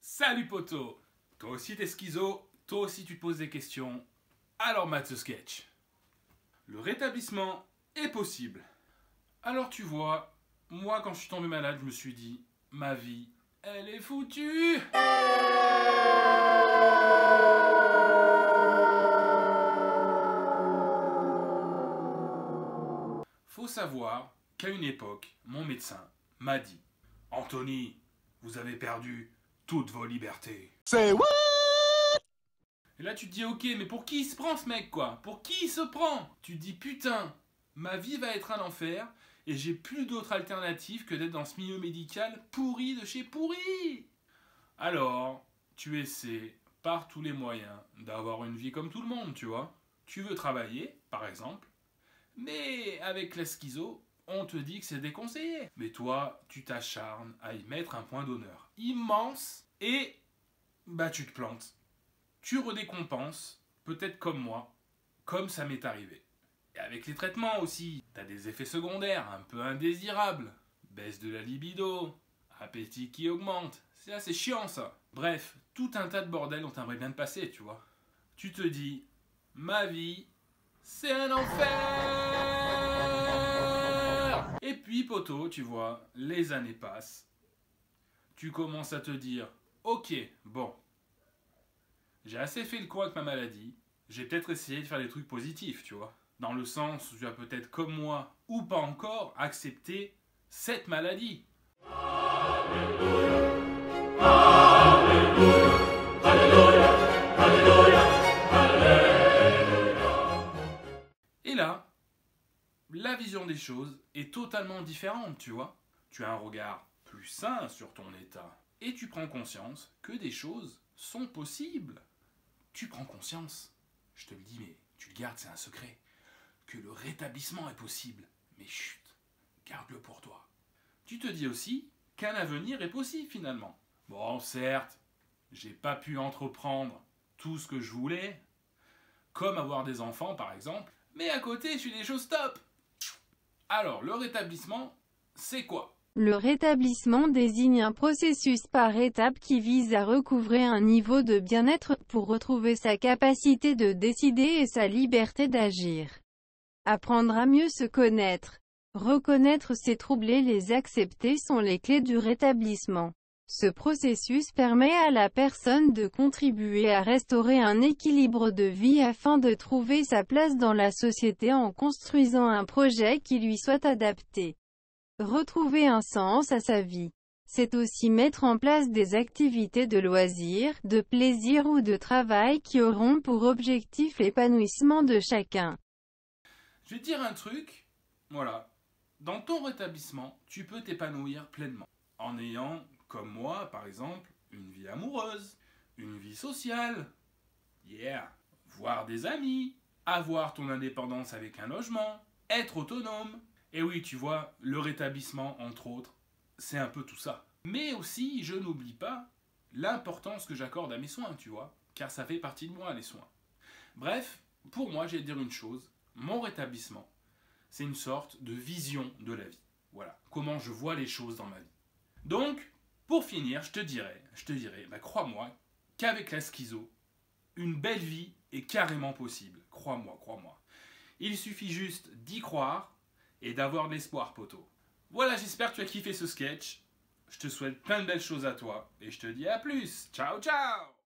Salut poto! Toi aussi t'es schizo, toi aussi tu te poses des questions, alors mate ce sketch. Le rétablissement est possible. Alors tu vois, moi quand je suis tombé malade, je me suis dit, ma vie, elle est foutue! Faut savoir qu'à une époque, mon médecin m'a dit, Anthony, vous avez perdu toutes vos libertés. Say what? Et là tu te dis ok mais pour qui il se prend ce mec quoi? Pour qui il se prend? Tu te dis putain, ma vie va être un enfer et j'ai plus d'autre alternative que d'être dans ce milieu médical pourri de chez pourri. Alors, tu essaies par tous les moyens d'avoir une vie comme tout le monde, tu vois. Tu veux travailler, par exemple, mais avec la schizo, on te dit que c'est déconseillé. Mais toi, tu t'acharnes à y mettre un point d'honneur immense et bah tu te plantes. Tu redécompenses, peut-être comme moi, comme ça m'est arrivé. Et avec les traitements aussi, t'as des effets secondaires un peu indésirables. Baisse de la libido, appétit qui augmente, c'est assez chiant ça. Bref, tout un tas de bordel dont t'aimerais bien te passer, tu vois. Tu te dis, ma vie, c'est un enfer! Et puis, poto, tu vois, les années passent. Tu commences à te dire, ok, bon, j'ai assez fait le con avec ma maladie, j'ai peut-être essayé de faire des trucs positifs, tu vois. Dans le sens où tu as peut-être, comme moi, ou pas encore, accepté cette maladie. Et là, la vision des choses est totalement différente, tu vois. Tu as un regard plus sain sur ton état et tu prends conscience que des choses sont possibles. Tu prends conscience, je te le dis, mais tu le gardes, c'est un secret, que le rétablissement est possible. Mais chut, garde-le pour toi. Tu te dis aussi qu'un avenir est possible finalement. Bon, certes, j'ai pas pu entreprendre tout ce que je voulais, comme avoir des enfants par exemple, mais à côté, je suis des choses top. Alors, le rétablissement, c'est quoi? Le rétablissement désigne un processus par étapes qui vise à recouvrer un niveau de bien-être, pour retrouver sa capacité de décider et sa liberté d'agir. Apprendre à mieux se connaître. Reconnaître ses troubles et les accepter sont les clés du rétablissement. Ce processus permet à la personne de contribuer à restaurer un équilibre de vie afin de trouver sa place dans la société en construisant un projet qui lui soit adapté. Retrouver un sens à sa vie. C'est aussi mettre en place des activités de loisirs, de plaisir ou de travail qui auront pour objectif l'épanouissement de chacun. Je vais te dire un truc, voilà. Dans ton rétablissement, tu peux t'épanouir pleinement. En ayant, comme moi par exemple, une vie amoureuse, une vie sociale, voir des amis, avoir ton indépendance avec un logement, être autonome. Et oui, tu vois, le rétablissement, entre autres, c'est un peu tout ça. Mais aussi, je n'oublie pas l'importance que j'accorde à mes soins, tu vois, car ça fait partie de moi, les soins. Bref, pour moi, je vais te dire une chose, mon rétablissement, c'est une sorte de vision de la vie. Voilà, comment je vois les choses dans ma vie. Donc, pour finir, je te dirais, bah, crois-moi, qu'avec la schizo, une belle vie est carrément possible. Crois-moi, crois-moi. Il suffit juste d'y croire et d'avoir de l'espoir, poto. Voilà, j'espère que tu as kiffé ce sketch. Je te souhaite plein de belles choses à toi et je te dis à plus. Ciao, ciao!